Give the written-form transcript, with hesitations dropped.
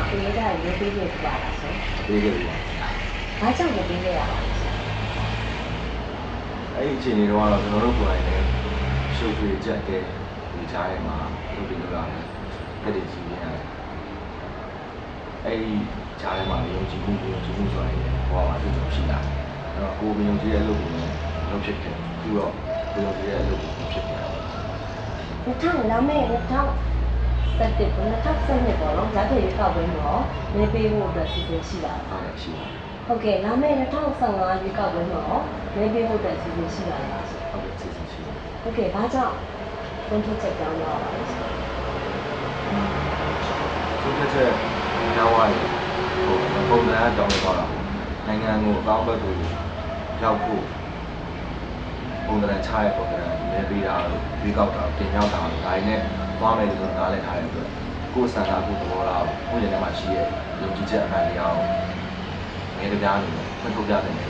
ပေးကြရရေးပေးခဲ့ပါလားဆိုပေးခဲ့ပြီ။ဘာကြောင့်မပေးခဲ့ရပါလဲဆိုအဲ့ဒီအချိန်တွေတော့ကျွန်တော်တို့ကိုယ်တိုင်လည်းရှုပ်ထွေးကြက်တဲ့ဒီကြားထဲမှာလုပ်ပြီးလုပ်ရတယ်။အဲ့ဒီကြီးနေရတယ်။အဲ့ဒီကြားထဲမှာယုံကြည်မှုဆိုတာဟောပါသူတို့ရှိလာ။အဲ့တော့ကိုယ်ယုံကြည်တဲ့အလုပ်ကိုလုပ်ဖြစ်တယ်။ပြီးတော့ကိုယ်ယုံကြည်တဲ့အလုပ်ကိုဖြစ်တယ်။2000လာမဲ့2017ခု2012ပေါ့နော်။လက်ထက်ရွေးကောက်ပွဲမှာနေပေးဖို့အတွက်စီစဉ်ရှိပါတယ်။ဟုတ်ကဲ့ရှိပါတယ်။ဟုတ်ကဲ့လာမဲ့2015ရွေးကောက်ပွဲမှာနေပေးဖို့အတွက်စီစဉ်ရှိပါတယ်လားဆို။ဟုတ်ကဲ့စီစဉ်ရှိပါတယ်။ဟုတ်ကဲ့ဘာကြောင့်သုံးထုတ်ချက်ကြောင်းရပါလဲဆို။သုံးချက်ကြောင်းရတယ်။ပုံစံအကြောင်းတွေတော့နိုင်ငံကိုအကောင်းဘက်ကိုရောက်ဖို့ပုံစံချရပုံစံနေပေးတာလို့ပြီးကောက်တာပြင်ရောက်တာလို့ဒါတွေနဲ့သွားမယ်လို့နားလည်ထားတဲ့အတွက်ကိုယ်ဆန္ဒကိုသဘောထားကိုယ့်ရဲ့ထဲမှာရှိရဲ့ယုံကြည်ချက်အမှန်တရားကိုငယ်တပြားနေဖွင့်ထုတ်ပြတဲ့နေ